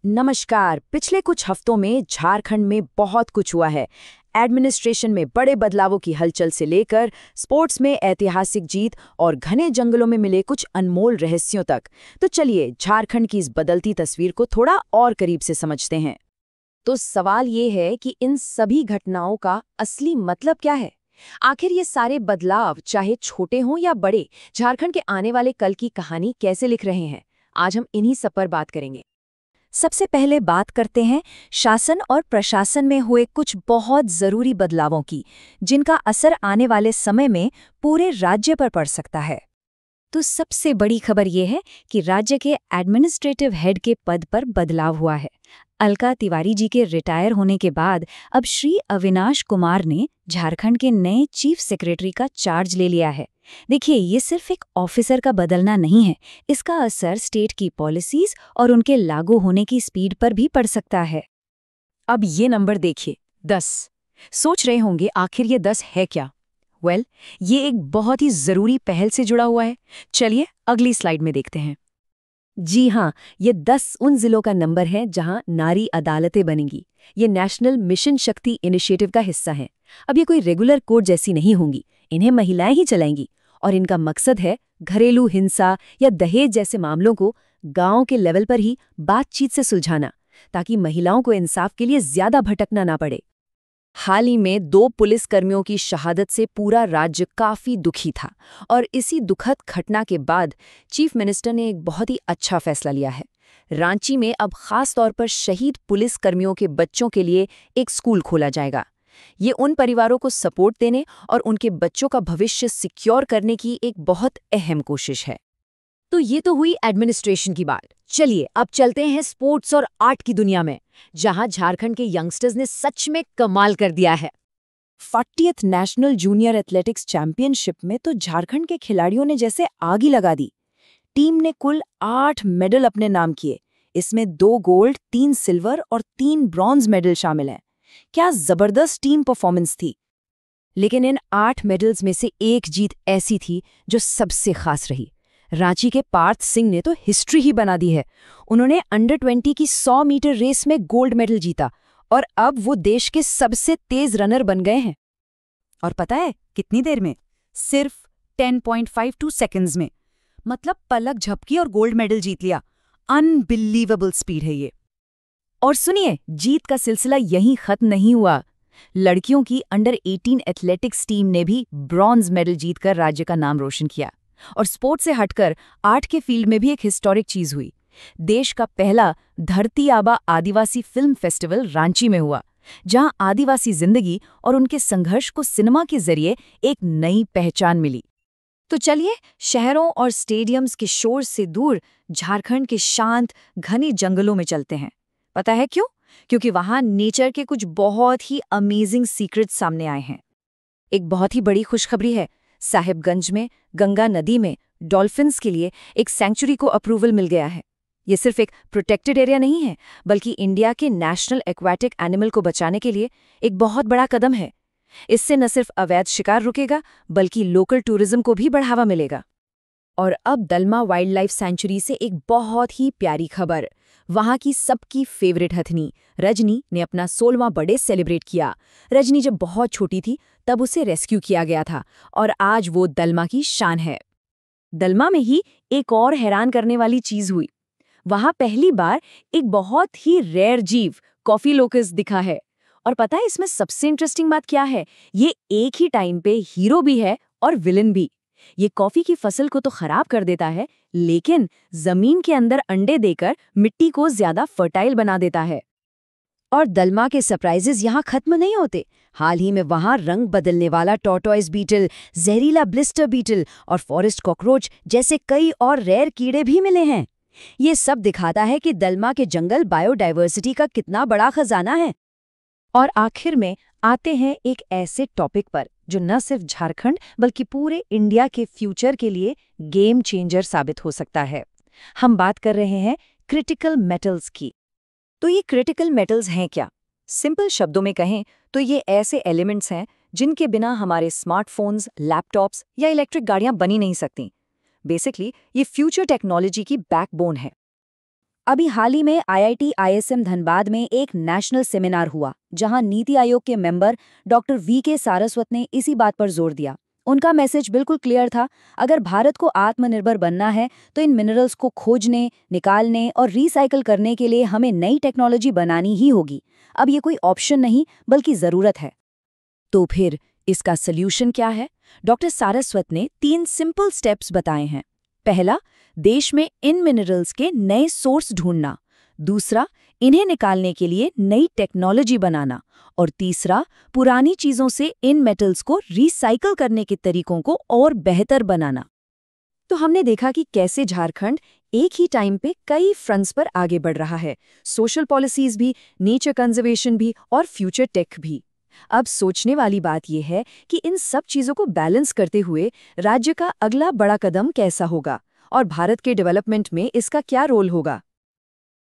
नमस्कार। पिछले कुछ हफ्तों में झारखंड में बहुत कुछ हुआ है। एडमिनिस्ट्रेशन में बड़े बदलावों की हलचल से लेकर स्पोर्ट्स में ऐतिहासिक जीत और घने जंगलों में मिले कुछ अनमोल रहस्यों तक। तो चलिए झारखंड की इस बदलती तस्वीर को थोड़ा और करीब से समझते हैं। तो सवाल ये है कि इन सभी घटनाओं का असली मतलब क्या है। आखिर ये सारे बदलाव, चाहे छोटे हों या बड़े, झारखंड के आने वाले कल की कहानी कैसे लिख रहे हैं। आज हम इन्हीं सब पर बात करेंगे। सबसे पहले बात करते हैं शासन और प्रशासन में हुए कुछ बहुत जरूरी बदलावों की, जिनका असर आने वाले समय में पूरे राज्य पर पड़ सकता है। तो सबसे बड़ी खबर यह है कि राज्य के एडमिनिस्ट्रेटिव हेड के पद पर बदलाव हुआ है। अलका तिवारी जी के रिटायर होने के बाद अब श्री अविनाश कुमार ने झारखंड के नए चीफ सेक्रेटरी का चार्ज ले लिया है। देखिए, ये सिर्फ एक ऑफिसर का बदलना नहीं है, इसका असर स्टेट की पॉलिसीज और उनके लागू होने की स्पीड पर भी पड़ सकता है। अब ये नंबर देखिए, 10। सोच रहे होंगे आखिर ये 10 है क्या? ये एक बहुत ही जरूरी पहल से जुड़ा हुआ है। चलिए अगली स्लाइड में देखते हैं। जी हाँ, ये 10 उन जिलों का नंबर है जहां नारी अदालतें बनेंगी। ये नेशनल मिशन शक्ति इनिशिएटिव का हिस्सा है। अब ये कोई रेगुलर कोर्ट जैसी नहीं होंगी, इन्हें महिलाएं ही चलाएंगी और इनका मकसद है घरेलू हिंसा या दहेज जैसे मामलों को गांव के लेवल पर ही बातचीत से सुलझाना, ताकि महिलाओं को इंसाफ के लिए ज्यादा भटकना ना पड़े। हाल ही में 2 पुलिसकर्मियों की शहादत से पूरा राज्य काफी दुखी था और इसी दुखद घटना के बाद चीफ मिनिस्टर ने एक बहुत ही अच्छा फैसला लिया है। रांची में अब खास तौर पर शहीद पुलिसकर्मियों के बच्चों के लिए एक स्कूल खोला जाएगा। ये उन परिवारों को सपोर्ट देने और उनके बच्चों का भविष्य सिक्योर करने की एक बहुत अहम कोशिश है। तो ये तो हुई एडमिनिस्ट्रेशन की बात। चलिए अब चलते हैं स्पोर्ट्स और आर्ट की दुनिया में, जहां झारखंड के यंगस्टर्स ने सच में कमाल कर दिया है। 40th national junior athletics championship में तो झारखंड के खिलाड़ियों ने जैसे आग ही लगा दी। टीम ने कुल 8 मेडल अपने नाम किए। इसमें 2 गोल्ड, 3 सिल्वर और 3 ब्रॉन्ज मेडल शामिल हैं। क्या जबरदस्त टीम परफॉर्मेंस थी। लेकिन इन 8 मेडल्स में से एक जीत ऐसी थी जो सबसे खास रही। रांची के पार्थ सिंह ने तो हिस्ट्री ही बना दी है। उन्होंने अंडर 20 की 100 मीटर रेस में गोल्ड मेडल जीता और अब वो देश के सबसे तेज रनर बन गए हैं। और पता है कितनी देर में? सिर्फ 10.52 सेकंड्स में। मतलब पलक झपकी और गोल्ड मेडल जीत लिया। अनबिलीवेबल स्पीड है ये। और सुनिए, जीत का सिलसिला यहीं खत्म नहीं हुआ। लड़कियों की अंडर 18 एथलेटिक्स टीम ने भी ब्रॉन्ज मेडल जीतकर राज्य का नाम रोशन किया। और स्पोर्ट्स से हटकर आर्ट के फील्ड में भी एक हिस्टोरिक चीज हुई। देश का पहला धरती आबा आदिवासी फिल्म फेस्टिवल रांची में हुआ, जहां आदिवासी जिंदगी और उनके संघर्ष को सिनेमा के जरिए एक नई पहचान मिली। तो चलिए शहरों और स्टेडियम्स के शोर से दूर झारखंड के शांत घने जंगलों में चलते हैं। पता है क्यों? क्योंकि वहां नेचर के कुछ बहुत ही अमेजिंग सीक्रेट्स सामने आए हैं। एक बहुत ही बड़ी खुशखबरी है। साहिबगंज में गंगा नदी में डॉल्फिन्स के लिए एक सैंक्चुरी को अप्रूवल मिल गया है। ये सिर्फ एक प्रोटेक्टेड एरिया नहीं है, बल्कि इंडिया के नेशनल एक्वाटिक एनिमल को बचाने के लिए एक बहुत बड़ा कदम है। इससे न सिर्फ अवैध शिकार रुकेगा, बल्कि लोकल टूरिज्म को भी बढ़ावा मिलेगा। और अब दलमा वाइल्ड लाइफ सेंचुरी से एक बहुत ही प्यारी खबर। वहां की सबकी फेवरेट हथनी रजनी ने अपना 16वां बर्थडे सेलिब्रेट किया। रजनी जब बहुत छोटी थी तब उसे रेस्क्यू किया गया था और आज वो दलमा की शान है। दलमा में ही एक और हैरान करने वाली चीज हुई। वहां पहली बार एक बहुत ही रेयर जीव कॉफी लोकस दिखा है। और पता है इसमें सबसे इंटरेस्टिंग बात क्या है? ये एक ही टाइम पे हीरो भी है और विलन भी। ये कॉफी की फसल को तो खराब कर देता है, लेकिन जमीन के अंदर अंडे देकर मिट्टी को ज्यादा फर्टाइल बना देता है। और दलमा के सरप्राइजेस यहाँ खत्म नहीं होते। हाल ही में वहाँ रंग बदलने वाला टॉर्टोइस बीटल, जहरीला ब्लिस्टर बीटल और फॉरेस्ट कॉकरोच जैसे कई और रेयर कीड़े भी मिले हैं। ये सब दिखाता है कि दलमा के जंगल बायोडाइवर्सिटी का कितना बड़ा खजाना है। और आखिर में आते हैं एक ऐसे टॉपिक पर जो न सिर्फ झारखंड बल्कि पूरे इंडिया के फ्यूचर के लिए गेम चेंजर साबित हो सकता है। हम बात कर रहे हैं क्रिटिकल मेटल्स की। तो ये क्रिटिकल मेटल्स हैं क्या? सिंपल शब्दों में कहें तो ये ऐसे एलिमेंट्स हैं जिनके बिना हमारे स्मार्टफोन्स, लैपटॉप्स या इलेक्ट्रिक गाड़ियां बनी नहीं सकती। बेसिकली ये फ्यूचर टेक्नोलॉजी की बैकबोन है। अभी हाल ही में आईआईटी आईएसएम धनबाद में एक नेशनल सेमिनार हुआ जहां नीति आयोग के मेंबर डॉक्टर वी.के. सारस्वत ने इसी बात पर जोर दिया। उनका मैसेज बिल्कुल क्लियर था, अगर भारत को आत्मनिर्भर बनना है तो इन मिनरल्स को खोजने, निकालने और रिसाइकल करने के लिए हमें नई टेक्नोलॉजी बनानी ही होगी। अब ये कोई ऑप्शन नहीं बल्कि ज़रूरत है। तो फिर इसका सल्यूशन क्या है? डॉक्टर सारस्वत ने 3 सिंपल स्टेप्स बताए हैं। पहला, देश में इन मिनरल्स के नए सोर्स ढूंढना। दूसरा, इन्हें निकालने के लिए नई टेक्नोलॉजी बनाना। और तीसरा, पुरानी चीजों से इन मेटल्स को रिसाइकल करने के तरीकों को और बेहतर बनाना। तो हमने देखा कि कैसे झारखंड एक ही टाइम पे कई फ्रंट्स पर आगे बढ़ रहा है, सोशल पॉलिसीज भी, नेचर कंजर्वेशन भी और फ्यूचर टेक भी। अब सोचने वाली बात यह है कि इन सब चीजों को बैलेंस करते हुए राज्य का अगला बड़ा कदम कैसा होगा और भारत के डेवलपमेंट में इसका क्या रोल होगा।